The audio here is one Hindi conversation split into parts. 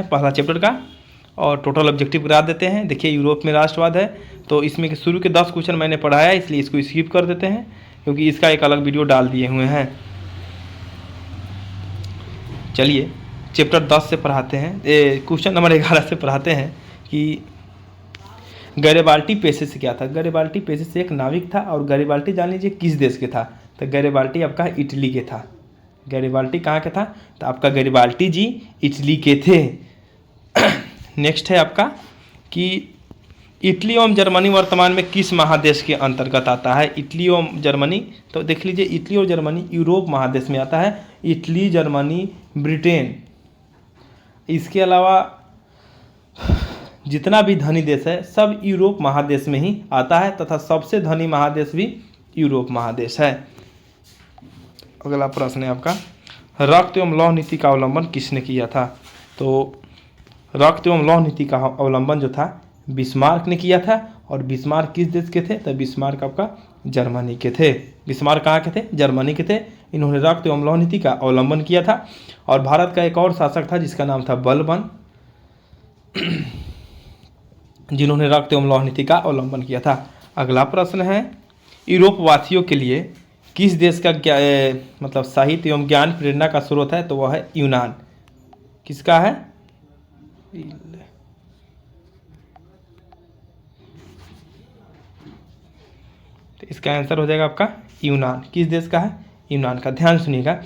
पहला चैप्टर का, और टोटल ऑब्जेक्टिव करा देते हैं। देखिए यूरोप में राष्ट्रवाद है, तो इसमें के शुरू के 10 क्वेश्चन मैंने पढ़ाया, इसलिए इसको स्किप कर देते हैं क्योंकि इसका एक अलग वीडियो डाल दिए हुए हैं। चलिए चैप्टर 10 से पढ़ाते हैं, क्वेश्चन नंबर 11 से पढ़ाते हैं कि गैरिबाल्टी पेशे से क्या था। गैरिबाल्टी पेशे से एक नाविक था, और गैरिबाल्टी जान लीजिए किस देश के था, तो गैरिबाल्टी आपका इटली के था। गैरिबाल्टी कहाँ के था, तो आपका गैरिबाल्टी जी इटली के थे। नेक्स्ट है आपका कि इटली एवं जर्मनी वर्तमान में किस महादेश के अंतर्गत आता है। इटली एवं जर्मनी, तो देख लीजिए इटली और जर्मनी यूरोप महादेश में आता है। इटली, जर्मनी, ब्रिटेन, इसके अलावा जितना भी धनी देश है सब यूरोप महादेश में ही आता है, तथा सबसे धनी महादेश भी यूरोप महादेश है। अगला प्रश्न है आपका, रक्त एवं लौह नीति का अवलंबन किसने किया था। तो रक्त एवं लौह नीति का अवलंबन जो था बिस्मार्क ने किया था, और बिस्मार्क किस देश के थे, तो बिस्मार्क आपका जर्मनी के थे। बिस्मार्क कहाँ के थे, जर्मनी के थे। इन्होंने रक्त एवं लौह नीति का अवलंबन किया था। और भारत का एक और शासक था जिसका नाम था बलबन, जिन्होंने रक्त एवं लौह नीति का अवलंबन किया था। अगला प्रश्न है, यूरोप वासियों के लिए किस देश का मतलब साहित्य एवं ज्ञान प्रेरणा का स्रोत है, तो वह है यूनान। किसका है, तो इसका आंसर हो जाएगा आपका यूनान। किस देश का है, यूनान का। ध्यान सुनिएगा,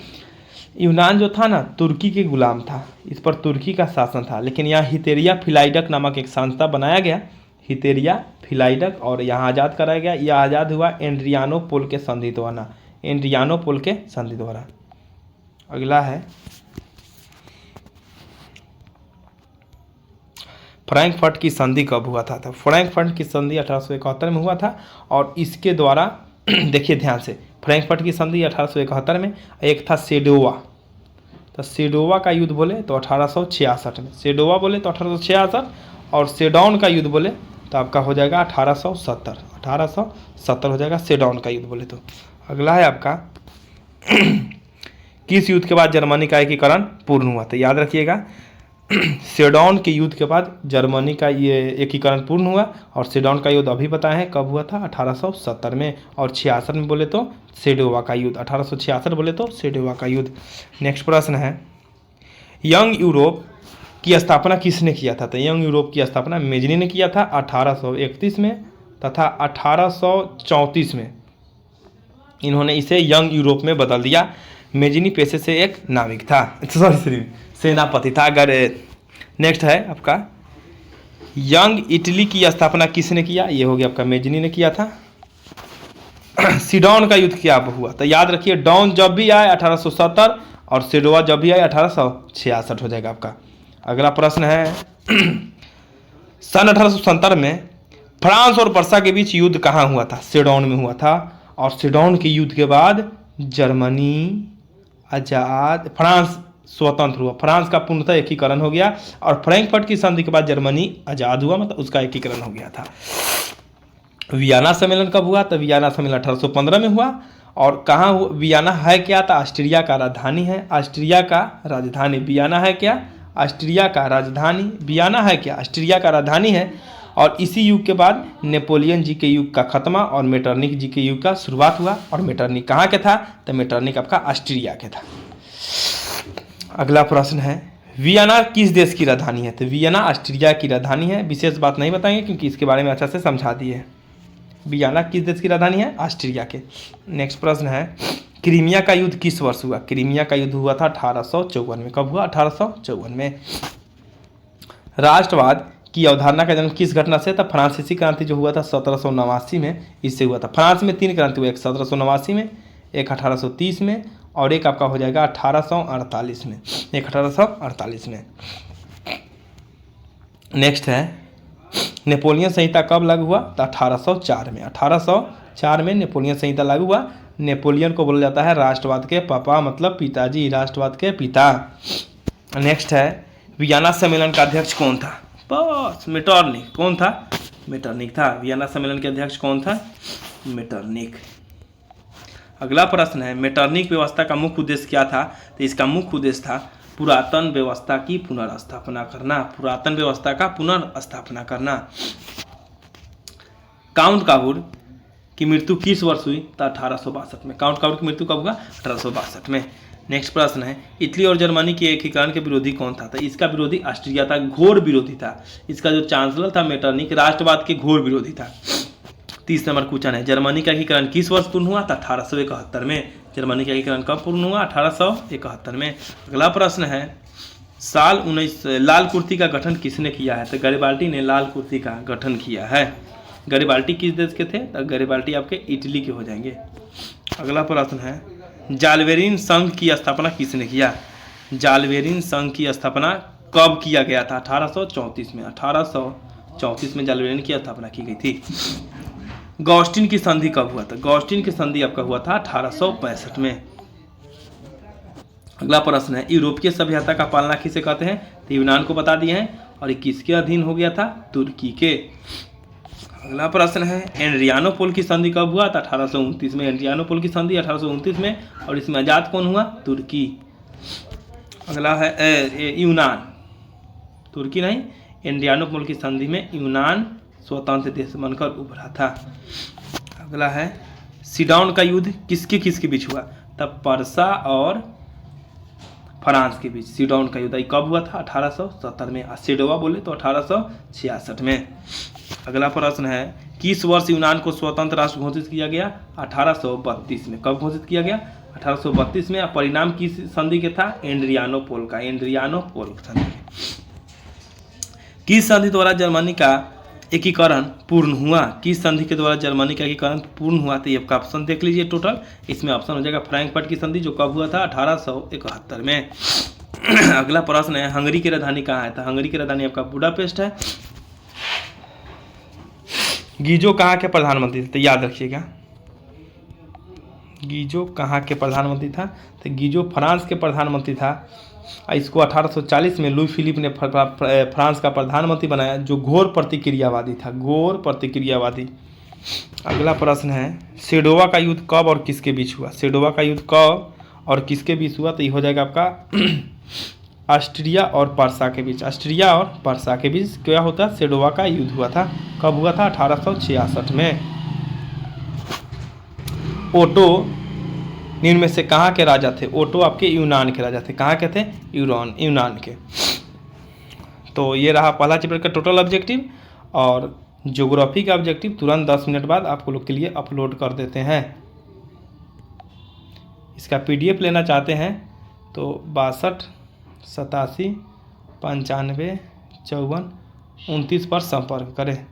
यूनान जो था ना तुर्की के गुलाम था, इस पर तुर्की का शासन था, लेकिन यहाँ हितेरिया फिलाइडक नामक एक संस्था बनाया गया, हितेरिया फिलाइडक, और यहाँ आज़ाद कराया गया। यह आज़ाद हुआ एड्रियानोपोल के संधि द्वारा, एड्रियानोपोल के संधि द्वारा। अगला है फ्रैंकफर्ट की संधि कब हुआ था। तो फ्रैंकफर्ट की संधि 1871 में हुआ था, और इसके द्वारा देखिए ध्यान से, फ्रैंकफर्ट की संधि 1871 में। एक था सेडोवा, तो सेडोवा का युद्ध बोले तो 1866 में, सेडोवा बोले तो 1866, और सेडौन का युद्ध बोले तो आपका हो जाएगा 1870 हो जाएगा सेडौन का युद्ध बोले तो। अगला है आपका किस युद्ध के बाद जर्मनी का एकीकरण पूर्ण हुआ। तो याद रखिएगा सेडौन के युद्ध के बाद जर्मनी का ये एकीकरण पूर्ण हुआ, और सेडौन का युद्ध अभी बताए हैं कब हुआ था, 1870 में, और 66 में बोले तो सेडोवा का युद्ध, 1866 बोले तो सेडोवा का युद्ध। नेक्स्ट प्रश्न है, यंग यूरोप की स्थापना किसने किया था। तो यंग यूरोप की स्थापना मेजनी ने किया था 1831 में, तथा 1834 में इन्होंने इसे यंग यूरोप में बदल दिया। मेजनी पेशे से एक नाविक था, सॉरी सेनापति था। अगर नेक्स्ट है आपका, यंग इटली की स्थापना किसने किया। ये हो गया आपका मेजनी ने किया था। सिडौन का युद्ध क्या हुआ, तो याद रखिए डॉन जब भी आए 1870, और सेडोवा जब भी आए 1866 हो जाएगा आपका। अगला प्रश्न है, सन 1870 में फ्रांस और वर्षा के बीच युद्ध कहाँ हुआ था। सेडौन में हुआ था, और सेडौन के युद्ध के बाद जर्मनी आजाद, फ्रांस स्वतंत्र हुआ, फ्रांस का पूर्णतः एकीकरण हो गया, और फ्रैंकफर्ट की संधि के बाद जर्मनी आजाद हुआ, मतलब उसका एकीकरण हो गया था। वियना सम्मेलन कब हुआ, तो वियना सम्मेलन 1815 में हुआ, और कहाँ हुआ, वियना है क्या, तो ऑस्ट्रिया का राजधानी है, ऑस्ट्रिया का राजधानी वियना है क्या, ऑस्ट्रिया का राजधानी वियना है क्या, ऑस्ट्रिया का राजधानी है। और इसी युग के बाद नेपोलियन जी के युग का खत्मा और मेटरनिक जी के युग का शुरुआत हुआ, और मेटरनिक कहाँ के था, तो मेटरनिक आपका ऑस्ट्रिया के था। अगला प्रश्न है, वियना किस देश की राजधानी है। तो वियना ऑस्ट्रिया की राजधानी है, विशेष बात नहीं बताएंगे क्योंकि इसके बारे में अच्छा से समझा दिए। वियना किस देश की राजधानी है, ऑस्ट्रिया के। नेक्स्ट प्रश्न है, क्रीमिया का युद्ध किस वर्ष हुआ। क्रीमिया का युद्ध हुआ था 1854 में। कब हुआ, 1854 में। राष्ट्रवाद की अवधारणा का जन्म किस घटना से था। फ्रांसीसी क्रांति जो हुआ था 1789 में, इससे हुआ था। फ्रांस में 3 क्रांति हुई, एक 1789 में, एक 1830 में, और एक आपका हो जाएगा 1848 में, एक 1848 में। नेक्स्ट है, नेपोलियन संहिता कब लागू हुआ, तो 1804 में। 1804 में नेपोलियन संहिता लागू हुआ। नेपोलियन को बोला जाता है राष्ट्रवाद के पापा, मतलब पिताजी, राष्ट्रवाद के पिता। नेक्स्ट है, वियना सम्मेलन का अध्यक्ष कौन था। बस मेटरनिक। कौन था, मेटरनिक था। वियना सम्मेलन के अध्यक्ष कौन था, मेटरनिक। अगला प्रश्न है, मेटरनिक व्यवस्था का मुख्य उद्देश्य क्या था। तो इसका मुख्य उद्देश्य था पुरातन व्यवस्था की पुनर्स्थापना करना, पुरातन व्यवस्था का पुनर्स्थापना करना। काउंट काबूर की मृत्यु किस वर्ष हुई? तो 1862 में। काउंट काबूर की मृत्यु कब हुआ? 1862 में। नेक्स्ट प्रश्न है, इटली और जर्मनी के एकीकरण के विरोधी कौन था? तो इसका विरोधी ऑस्ट्रिया था, घोर विरोधी था। इसका जो चांसलर था मेटरनिक, राष्ट्रवाद के घोर विरोधी था। 30 नंबर क्वेश्चन है, जर्मनी का एकीकरण किस वर्ष पूर्ण हुआ? तो 1871 में। जर्मनी का एकीकरण कब पूर्ण हुआ? 1871 में। अगला प्रश्न है, साल 19 लाल कुर्ती का गठन किसने किया है? तो गैरिबाल्डी ने लाल कुर्ती का गठन किया है। गैरिबाल्डी किस देश के थे? तो गैरिबाल्डी आपके इटली के हो जाएंगे। अगला प्रश्न है, जालवेरिन संघ की स्थापना किसने किया? जालवेरिन संघ की स्थापना कब किया गया था? 1834 में। 1834 में जालवेरिन की स्थापना की गई थी। गॉस्टिन की संधि कब हुआ था? गॉस्टिन की संधि आपका हुआ था 1865 में। अगला प्रश्न है, यूरोपीय सभ्यता का पालना किसे कहते हैं? तो यूनान को बता दिए हैं। और ये किसके अधीन हो गया था? तुर्की के। अगला प्रश्न है, एड्रियानोपोल की संधि कब हुआ था? 1829 में। एड्रियानोपोल की संधि 1829 में, और इसमें आजाद कौन हुआ? तुर्की। अगला है यूनान, तुर्की नहीं, एड्रियानोपोल की संधि में यूनान स्वतंत्र देश बनकर उभरा था। अगला है, सिडॉन का युद्ध किसके बीच हुआ? तब पर्सा और फ्रांस के बीच सिडॉन का युद्ध कब हुआ था? 1870 में। सेडोवा बोले तो 1866 में। अगला प्रश्न है, किस वर्ष यूनान को स्वतंत्र राष्ट्र घोषित किया गया? 1832 में। कब घोषित किया गया? 1832 में। परिणाम किस संधि के था? एड्रियानोपोल का। एड्रियानोपोल संधि। किस संधि द्वारा जर्मनी का एकीकरण पूर्ण हुआ? किस संधि के द्वारा जर्मनी का एकीकरण पूर्ण हुआ? तो ये आपका ऑप्शन देख लीजिए टोटल। इसमें ऑप्शन हो जाएगा फ्रैंकफर्ट की संधि, जो कब हुआ था? 1871 में। अगला प्रश्न है, हंगरी की राजधानी कहाँ है? तो हंगरी की राजधानी आपका बुडापेस्ट है। गीजो कहाँ के प्रधानमंत्री थे? तो याद रखिएगा, गीजो कहाँ के प्रधानमंत्री था? तो गीजो फ्रांस के प्रधानमंत्री था। इसको 1840 में लुई फिलिप ने फ्रांस का प्रधानमंत्री बनाया, जो घोर प्रतिक्रियावादी था, घोर प्रतिक्रियावादी। अगला प्रश्न है, सेडोवा का युद्ध कब और किसके बीच हुआ? सेडोवा का युद्ध कब और किसके बीच हुआ? तो ये हो जाएगा आपका ऑस्ट्रिया और पर्सा के बीच। ऑस्ट्रिया और पर्सा के बीच क्या होता? सेडोवा का युद्ध हुआ था। कब हुआ था? 1866 में। ओटो निम्न में से कहाँ के राजा थे? ओटो आपके यूनान के राजा थे। कहाँ के थे? यूनान के। तो ये रहा पहला चैप्टर का टोटल ऑब्जेक्टिव, और ज्योग्राफी का ऑब्जेक्टिव तुरंत 10 मिनट बाद आपको लोग के लिए अपलोड कर देते हैं। इसका PDF लेना चाहते हैं तो 62 87 95 54 29 पर संपर्क करें।